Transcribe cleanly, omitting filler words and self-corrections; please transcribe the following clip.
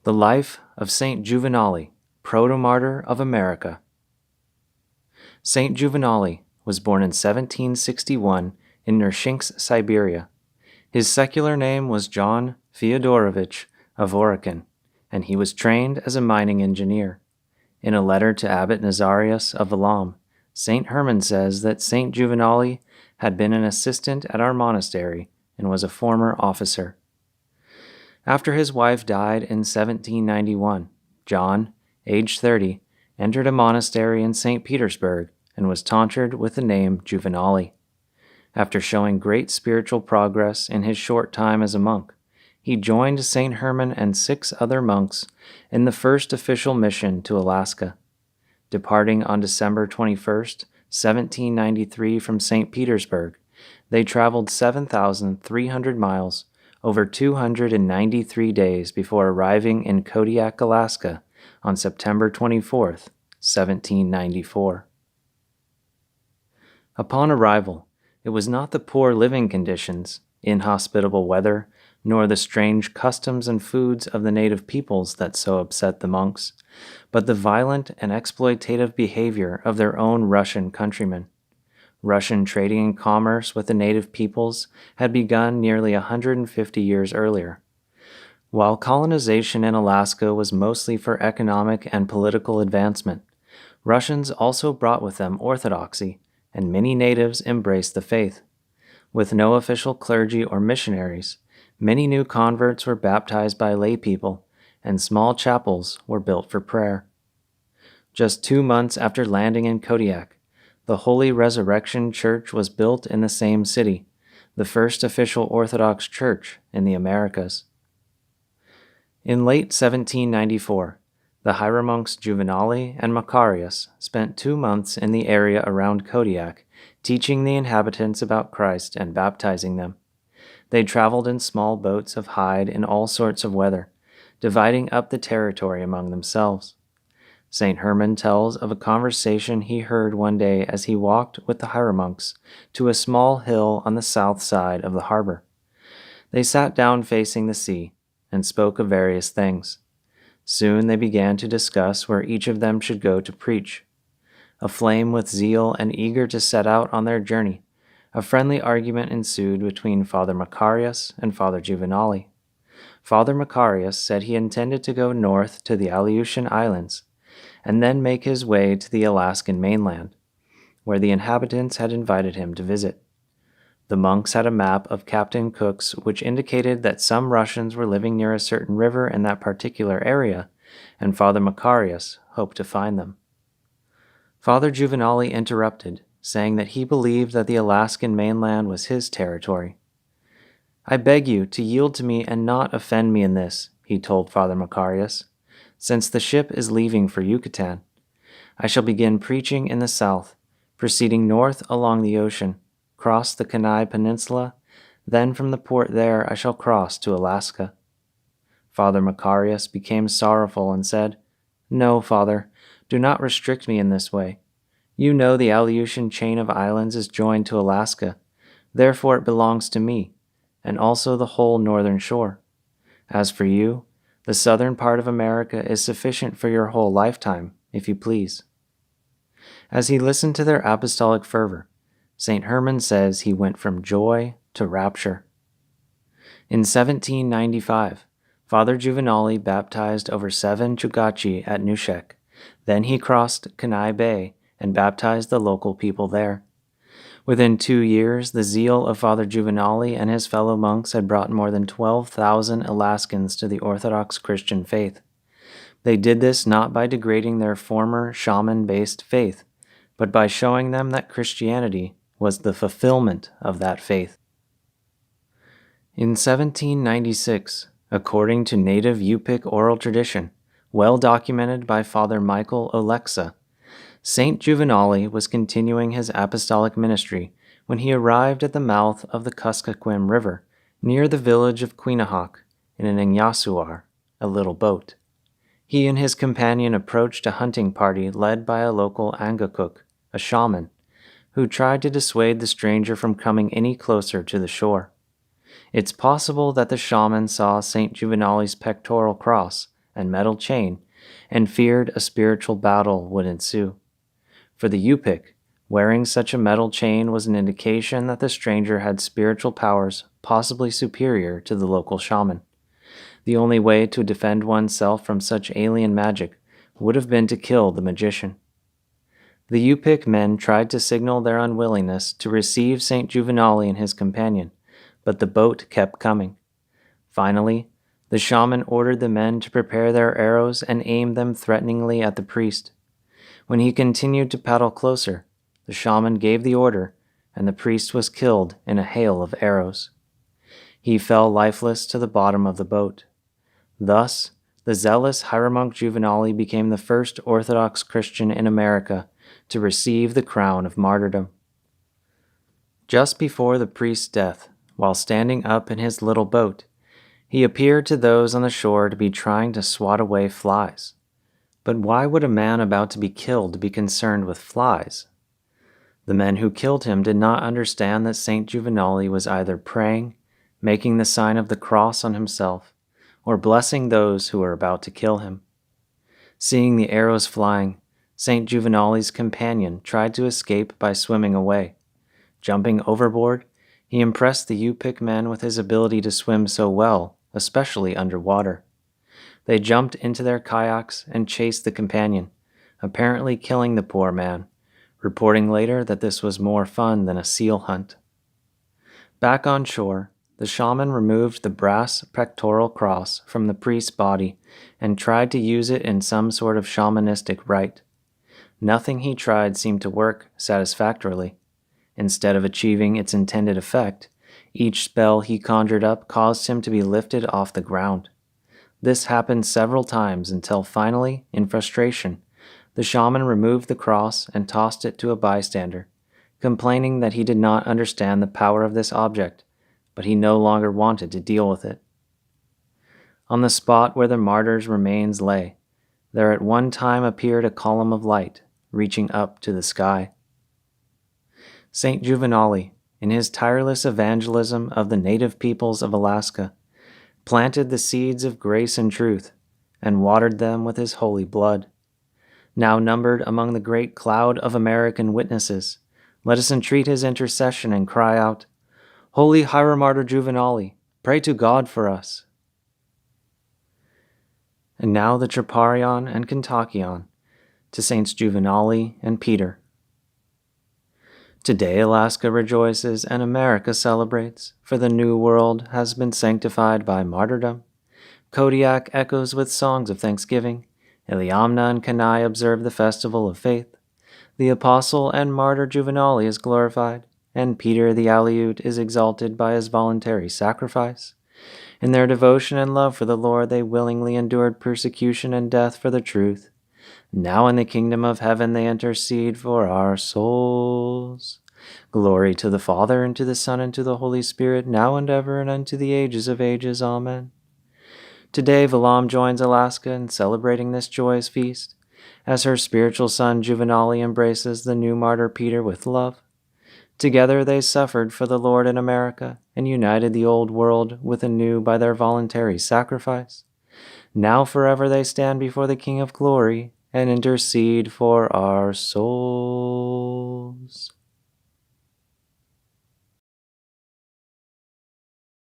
The life of Saint Juvenaly, proto-martyr of America. Saint Juvenaly was born in 1761 in Nershinsk, Siberia. His secular name was John Fyodorovich Avorokin, and he was trained as a mining engineer. In a letter to Abbot Nazarius of Elam, Saint Herman says that Saint Juvenaly had been an assistant at our monastery and was a former officer. After his wife died in 1791, John, aged 30, entered a monastery in St. Petersburg and was tonsured with the name Juvenaly. After showing great spiritual progress in his short time as a monk, he joined St. Herman and 6 other monks in the first official mission to Alaska. Departing on December 21, 1793 from St. Petersburg, they traveled 7,300 miles over 293 days before arriving in Kodiak, Alaska on September 24, 1794. Upon arrival, it was not the poor living conditions, inhospitable weather, nor the strange customs and foods of the native peoples that so upset the monks, but the violent and exploitative behavior of their own Russian countrymen. Russian trading and commerce with the native peoples had begun nearly 150 years earlier. While colonization in Alaska was mostly for economic and political advancement, Russians also brought with them orthodoxy, and many natives embraced the faith. With no official clergy or missionaries, many new converts were baptized by lay people, and small chapels were built for prayer. Just 2 months after landing in Kodiak, the Holy Resurrection Church was built in the same city, the first official Orthodox church in the Americas. In late 1794, the hieromonks Juvenaly and Macarius spent 2 months in the area around Kodiak, teaching the inhabitants about Christ and baptizing them. They traveled in small boats of hide in all sorts of weather, dividing up the territory among themselves. St. Herman tells of a conversation he heard one day as he walked with the hieromonks to a small hill on the south side of the harbor. They sat down facing the sea and spoke of various things. Soon they began to discuss where each of them should go to preach. Aflame with zeal and eager to set out on their journey, a friendly argument ensued between Father Macarius and Father Juvenaly. Father Macarius said he intended to go north to the Aleutian Islands and then make his way to the Alaskan mainland, where the inhabitants had invited him to visit. The monks had a map of Captain Cook's which indicated that some Russians were living near a certain river in that particular area, and Father Macarius hoped to find them. Father Juvenaly interrupted, saying that he believed that the Alaskan mainland was his territory. "I beg you to yield to me and not offend me in this," he told Father Macarius, "since the ship is leaving for Yucatan. I shall begin preaching in the south, proceeding north along the ocean, cross the Kenai Peninsula, then from the port there I shall cross to Alaska." Father Macarius became sorrowful and said, "No, Father, do not restrict me in this way. You know the Aleutian chain of islands is joined to Alaska, therefore it belongs to me, and also the whole northern shore. As for you, the southern part of America is sufficient for your whole lifetime, if you please." As he listened to their apostolic fervor, St. Herman says he went from joy to rapture. In 1795, Father Juvenaly baptized over 7 Chukchi at Nushek. Then he crossed Kenai Bay and baptized the local people there. Within 2 years, the zeal of Father Juvenaly and his fellow monks had brought more than 12,000 Alaskans to the Orthodox Christian faith. They did this not by degrading their former shaman-based faith, but by showing them that Christianity was the fulfillment of that faith. In 1796, according to native Yupik oral tradition, well documented by Father Michael Olexa, Saint Juvenaly was continuing his apostolic ministry when he arrived at the mouth of the Kuskokwim River, near the village of Quinahawk, in an Inyasuar, a little boat. He and his companion approached a hunting party led by a local Angakuk, a shaman, who tried to dissuade the stranger from coming any closer to the shore. It's possible that the shaman saw St. Juvenaly's pectoral cross and metal chain, and feared a spiritual battle would ensue. For the Yupik, wearing such a metal chain was an indication that the stranger had spiritual powers possibly superior to the local shaman. The only way to defend oneself from such alien magic would have been to kill the magician. The Yupik men tried to signal their unwillingness to receive St. Juvenaly and his companion, but the boat kept coming. Finally, the shaman ordered the men to prepare their arrows and aim them threateningly at the priest. When he continued to paddle closer, the shaman gave the order, and the priest was killed in a hail of arrows. He fell lifeless to the bottom of the boat. Thus, the zealous hieromonk Juvenaly became the first Orthodox Christian in America to receive the crown of martyrdom. Just before the priest's death, while standing up in his little boat, he appeared to those on the shore to be trying to swat away flies. But why would a man about to be killed be concerned with flies? The men who killed him did not understand that St. Juvenaly was either praying, making the sign of the cross on himself, or blessing those who were about to kill him. Seeing the arrows flying, St. Juvenaly's companion tried to escape by swimming away. Jumping overboard, he impressed the Yupik men with his ability to swim so well, especially underwater. They jumped into their kayaks and chased the companion, apparently killing the poor man, reporting later that this was more fun than a seal hunt. Back on shore, the shaman removed the brass pectoral cross from the priest's body and tried to use it in some sort of shamanistic rite. Nothing he tried seemed to work satisfactorily. Instead of achieving its intended effect, each spell he conjured up caused him to be lifted off the ground. This happened several times until finally, in frustration, the shaman removed the cross and tossed it to a bystander, complaining that he did not understand the power of this object, but he no longer wanted to deal with it. On the spot where the martyr's remains lay, there at one time appeared a column of light, reaching up to the sky. St. Juvenaly, in his tireless evangelism of the native peoples of Alaska, planted the seeds of grace and truth, and watered them with his holy blood. Now numbered among the great cloud of American witnesses, let us entreat his intercession and cry out, "Holy Hieromartyr Juvenaly, pray to God for us." And now the Troparion and Kontakion to Saints Juvenaly and Peter. Today Alaska rejoices and America celebrates, for the new world has been sanctified by martyrdom. Kodiak echoes with songs of thanksgiving. Iliamna and Kenai observe the festival of faith. The apostle and martyr Juvenaly is glorified, and Peter the Aleut is exalted by his voluntary sacrifice. In their devotion and love for the Lord, they willingly endured persecution and death for the truth. Now in the kingdom of heaven they intercede for our souls. Glory to the Father, and to the Son, and to the Holy Spirit, now and ever, and unto the ages of ages. Amen. Today Valam joins Alaska in celebrating this joyous feast, as her spiritual son Juvenaly embraces the new martyr Peter with love. Together they suffered for the Lord in America, and united the old world with the new by their voluntary sacrifice. Now forever they stand before the King of Glory, and intercede for our souls.